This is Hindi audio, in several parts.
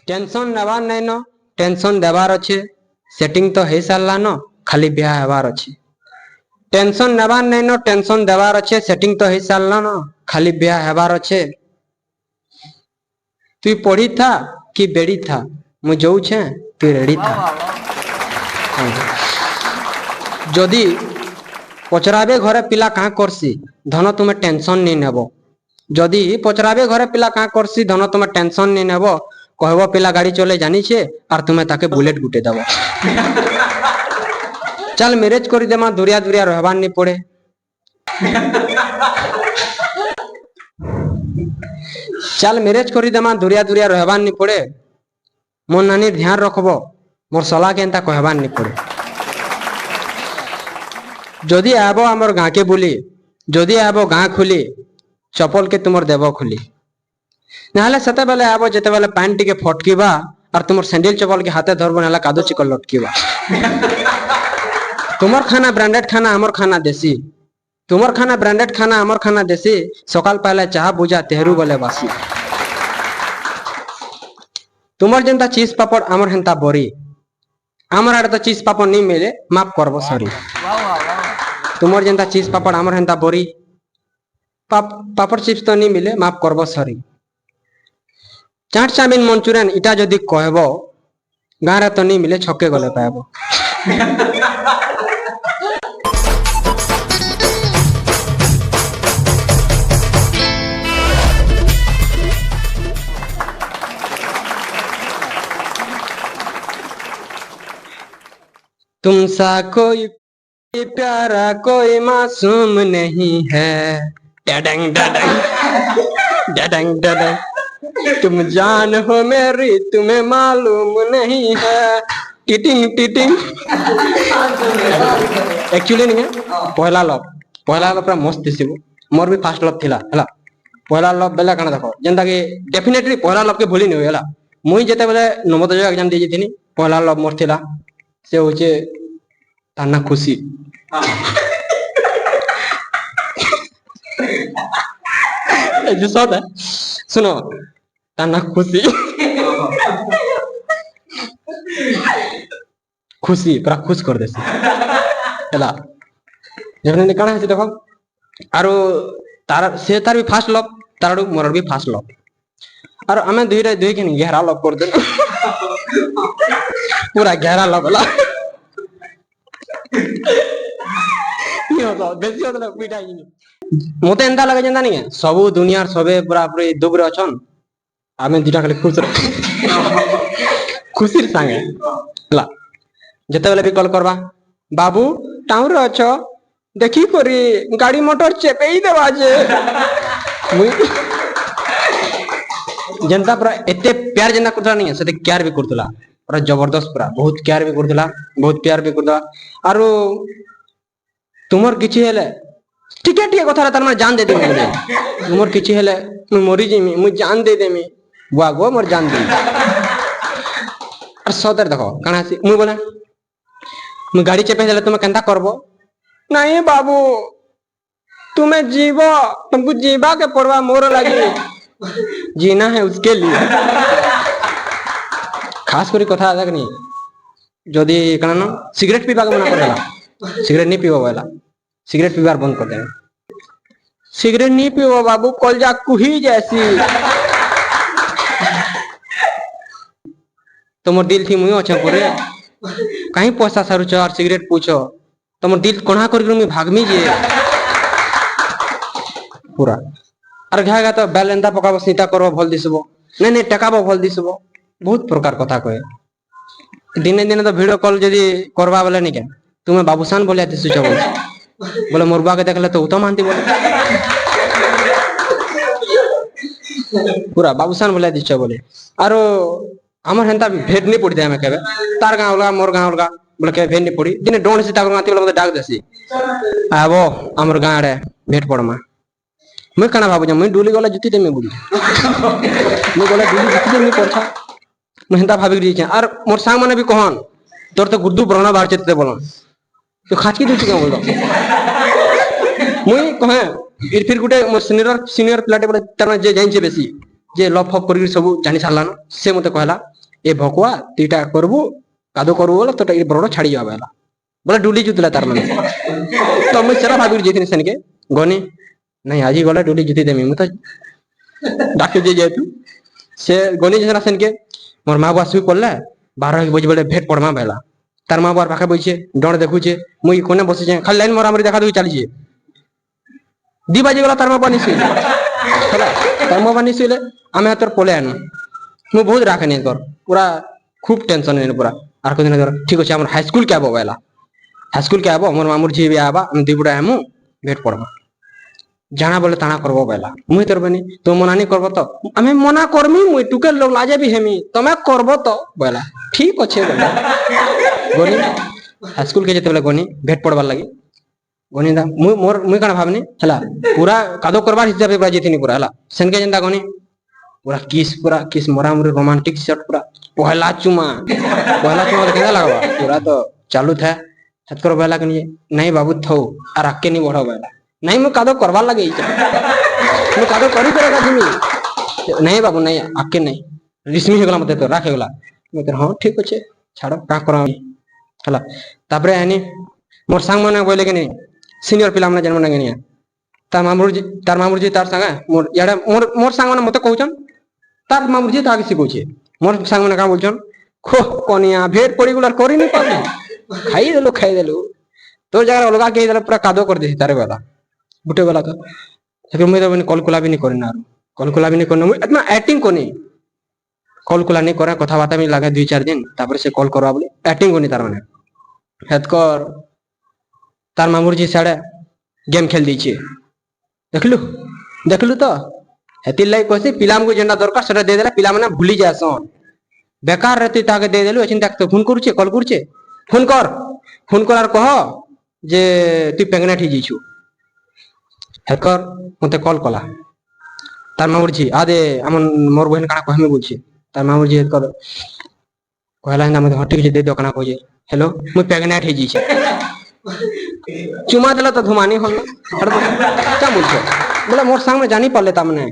टेंशन नेबार नहीं न, टेंशन देवार अच्छे। सेटिंग तो हो सारा न, खाली ब्याह हेबार अच्छे। टेंशन नेबार नहीं न, टेंशन देवार अच्छे। सेटिंग तो हो सारा न, खाली ब्याह हेबार अच्छे। तू पढ़ी था कि बेड़ी था, मु जो छे तू रेडी था। जदि पचराबे घरे पिला कहाँ करसी, धन तुम्हें टेंशन नहीं नेब। जदि पचराबे घरे पिला कहाँ करसी, धन तुम्हें टेंशन नहीं नेब। कहब पिला गाड़ी चले जानी छे और तुम्हें ताके बुलेट गुटे देव। चल मैरेज कर देमा, दुरिया दुरिया रहबार नहीं पड़े। चल मैरेज कर देमा, दुरिया दुरिया रहबार नहीं पड़े। मोर नानी ध्यान रखब, मोर सलाह के एंता कहबार नहीं पड़े। जदि आब आमर गाँ के बुली, जदि आब गाँ खुली, चपल के तुमर देव खुली। नाले सेते बेले आब जेते बेले पैंट टिके फटकीबा और तुमर सैंडल चपल के हाथे धरबो, नाले कादो चिकल लटकीबा। तुमर खाना ब्रांडेड खाना, हमर खाना देसी। तुमर खाना ब्रांडेड खाना, हमर खाना देसी। सकाल पहले चाह बुझा तेहरू बोले बासी। तुमर जेंता चीज पापड़, हमर हेंता बरी। हमर आड़े तो चीज पापड़ नहीं मिले, माफ करबो सॉरी। तुमर जेंता चीज पापड़, हमर हेंता बरी। पापड़ चिप्स तो नहीं मिले, माफ करबो सॉरी। चाट चाउमिन मंचूरियन इटा जदि कहबो, गाँव तो नहीं मिले, छके गले पाएबो। तुमसा कोई प्यारा कोई मासूम नहीं है। डडंग डडंग डडंग डडंग, तुम जान हो मेरी, तुम्हें मालूम नहीं है। टिटिंग टिटिंग। एक्चुअली नहीं है, पहला लव पूरा मस्त दिसिबो। मोर भी फास्ट लव थिला हला। पहला लव बेला काना देखो, जेंता कि डेफिनेटली पहला लव के भूली नहीं होला। मुई जेते बेले नवोदय एग्जाम दे जिथिनी, पहला लव मोर थिला से होचे ताना खुशी। जो सत है सुनो, ताना खुशी। खुशी पूरा खुश कर देसी हला। जेने काना है देखो, आरो तार से तार भी फास्ट लव, तार मोर भी फास्ट लव। और हमें दुई रे दुई के गहरा लव कर दे, पूरा गहरा लव होला। मते एंता लगे जेंता नहीं है सब दुनिया सबे पूरा पूरी दुख रे अछन। आमे दिटा खाली खुश खुशी संगे ला। जते बेले भी कॉल करबा, बाबू टाउन रे अछ, देखी करी गाड़ी मोटर चेपेई देबा जे। मुई जनता पूरा एते प्यार जेंता करतला नहीं है, सेते केयर भी करतला पूरा जबरदस्त, पूरा बहुत केयर भी करतला, बहुत प्यार भी करतला। आरो तुमर किछि हेले टिके टिके कथा तार माने जान दे देमी मुझे। तुमर किछि हेले मु मरि जिमी, मु जान दे देमी। बुआ गो मोर जान दे। और सदर देखो काना सी मु बोले, मु गाड़ी चेपे देले तुम केंता करबो। नहीं बाबू तुम्हें जीवो, तुमको जीवा के पड़वा, मोर लगी जीना है उसके लिए। खास करी कथा देख नहीं, जदि काना न सिगरेट पीबा के मना कर देला, सिगरेट नहीं पीबो बोला, सिगरेट पीबार बंद कर देना। सिगरेट नहीं पीबो बाबू, कलजा कुही जैसी। तुमर दिल थी मुई अच्छे पूरे, कहीं पैसा सारुच और सिगरेट पूछो, तुमर दिल कोना कर मुई भागमी जे पूरा। और घागा तो बैलेंदा पकाबो, सीता करबो भल दिसबो, नहीं नहीं टकाबो भल दिसबो, बहुत प्रकार कथा कहे। दिने दिने तो वीडियो कॉल जदि करबा बोले नहीं क्या, तुम्हें बाबूसान बोले दिसुच बोले मोर बुआ के देखले तो उत्तम मानती बोले, पूरा बाबूसान बोले दिछ बोले। आरो हमर हेंता भेट नहीं पड़ी हमें केबे, तार गाँव अलगा मोर गाँव अलगा बोले के भेट नहीं पड़ी। दिने डोन से ताकर गाती बोले डाक देसी, आबो हमर गाँव रे भेट पड़मा। मैं कना बाबू मुई डुली गला जुती देमी बुली, मैं बोले डुली जुती देमी पड़छा, मैं हेंता भाबी री छ। और मोर सांग माने भी कहन तोर तो गुड्डू ब्रणा बार चेते बोलन, तो खाचकी दूची क्या बोलतो मुई कहे फिर गुटे मोर सीनियर प्लाटे बोले तार जे जाइन छे बेसी ଯେ ଲଭ ଫଭ କରିକି ସବୁ ଜାଣି ସାରିଲାନ ସେ ମତେ କହିଲା ଏ ଭକୁଆ ତୁଇଟା କରବୁ କାଦୁ କରବୁ ବୋଲେ ତୋଟା ଏ ବରଡ଼ ଛାଡି ଯିବା ହେଲା ବୋଲେ ଡୁଲି ଯୁଥିଲା ତାର ମାନେ ତ ମୁଇଁ ସେଟା ଭାବିକି ଯାଇଥିଲି ସେନକେ ଗନି ନାଇଁ ଆଜି ଗଲେ ଡୁଲି ଜିତି ଦେମି ମୁଁ ତ ଡାକିଛି ଯେହେତୁ ସେ ଗନି ସେଟା ସେନକେ মোর মা বাবা শুই পড়লে 12 বজে বলে ভেট পড়মা বেলা তার মা বাবার পাখে বইছে ডর দেখুছে মুই কোনে বসেছে খালি লাইন মরামরি দেখা দুই চালিছে 2 বাজে গলা তার মা বাবা শুইলে ହେଲା ତାର ମା ବାନି ଶୋଇଲେ ଆମେ ହାତର ପଳେଇ ଆନୁ ମୁଁ ବହୁତ ରାଖେ ନେଇ କର ପୁରା খুব টেনশন নেই পুরা আর কোদিন ধর ঠিক আছে আমার হাইস্কুল কে আবো বেলা হাইস্কুল কে আবো মোর মামুর ঝিয়ে বি আবা আমি দুইবুড়া হেমু ভেট পড়বা জানা বলে তানা করবো বেলা মুই তোর বানি তো মনানি করবো তো আমি মনা করমি মুই টুকে লোক লাজে বি হেমি তুমি করবো তো বেলা ঠিক আছে বেলা গনি হাইস্কুল কে যেতে বেলা গনি ভেট পড়বার লাগি গনি দা মুই কানা ভাবনি হেলা পুরা কাদো করবার হিসাবে পুরা জিতিনি পুরা হেলা সেনকে যেনতা গনি পুরা কিস মরামরি रोमांटिक शॉट पूरा पहला चुमा केना लगवा पूरा तो चालू था हतकर बेला के नहीं बाबू थौ और आके नहीं बढ़ो बेला नहीं मु कादो करवा लगे मु कादो करी करेगा जिमी नहीं बाबू नहीं आके नहीं रिस्मी हो गला मते तो राखे गला मते हां ठीक अछि छाड़ो का करा हला तापरे आनी मोर संग मने बोले के नहीं सीनियर पिला मने जन्म नगनिया तार मामुर जी तार संग मोर याडे मोर संग मने मते कहउछन तार मामुर जी ताके सिखौछे मोर संग मने का बोलछन खो कोनिया भेट पड़ी गुलार करी नहीं पाबे खाई देलु तो जगह अलगा के देला पूरा कादो कर देसी तारे वाला बुटे वाला तो फिर मैं तो कॉल कुला भी नहीं करना कॉल कुला भी नहीं करना मैं इतना एक्टिंग कोनी कॉल कुला नहीं करा कथा बाता में लगा 2-4 दिन तापर से कॉल करवा बोले एक्टिंग कोनी तार माने हेतकर तार मामुर जी साडे गेम खेल दी छे देखलु तो हेतिल लाई कहसी पिलाम को जेंडा दरकार सेटा दे देला पिला माने भूली जासन बेकार रहती ताके दे देलु एचिन ताक तो फोन करूचे कॉल करूचे फोन कर और कह जे तू प्रेग्नेंट ही जीछु हेकर मते कॉल कला तार मामुर जी आदे हमन मोर बहन काना कहमे बोलछे तार मामुर जी हेकर कहला ना मते हटी जे दे दो काना कहे हेलो मु प्रेग्नेंट ही जीछे चुमा देला तो धुमानी होल क्या बोलछो बोले मोर संग में जानी पड़ले ता माने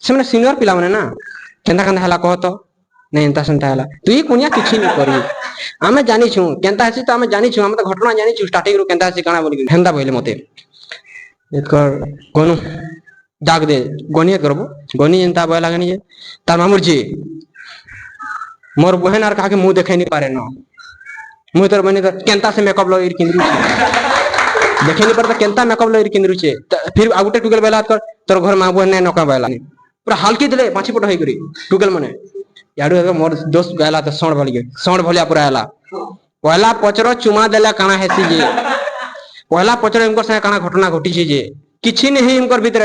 से माने सीनियर पिला माने ना केंदा केंदा हला कह तो नहीं एंता संता हला तू ही कोनिया किछि नहीं करी आमे जानी छु केंता हसी तो आमे जानी छु आमे तो घटना जानी छु स्टार्टिंग रो केंता हसी काना बोली हेंदा बोले मते एकर कोनु दाग दे गोनिया करबो गोनी एंता बोला लागनी जे तार मामुर जी मोर बहन आर काके मुंह देखे नहीं पारे न मुई तोर बनी तो केंता से मेकअप लो इर किंदरू देखे नहीं पड़ता केंता मेकअप लो इर किंदरू छे फिर आगुटे टुगल बेला कर तोर घर मां बहन ने नका बेला पूरा हल्की दिले पाछी पट होई करी टुगल मने याडू मोर दोस्त गला तो सौंड भलिया पूरा आला पहला पचरो चुमा देला काना हेसी जे पहला पचरो इनकर से काना घटना घटी छे जे किछि नहीं इनकर भीतर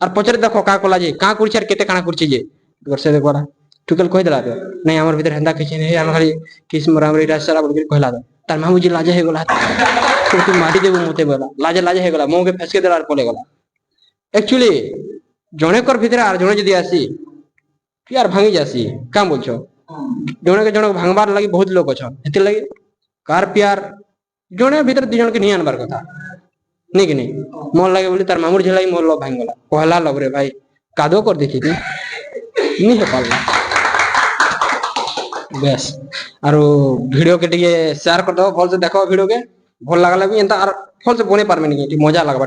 और पचरे देखो का कोला जे का कुरछर केते काना कुरछि जे वर्षे देखोरा टुकल कह देला नहीं हमर भीतर हेंदा किछि नहीं हम खाली किस मरामरी रासरा बोल के कहला तार मामू जी लाजे हे गला तो माटी देबो मते बोला लाजे हे गला मो के फसके देला पले गला एक्चुअली जणे कर भीतर आर जणे जदी आसी प्यार भांगी जासी काम बोलछो जणे के जणे भांगबार लागि बहुत लोग अछन हेति लागि कार प्यार जणे भीतर दि जण के नहीं आनबार कथा नहीं कि नहीं मोर लागे बोली तार मामुर झलाई मोर लो भांग गला कहला लब रे भाई कादो कर देखि ती नहीं हे पाला बस आरो वीडियो के टिके शेयर कर दो फॉल से देखो वीडियो के भल लागला भी एंता आर फॉल से बने पारमे नहीं मजा लागबा।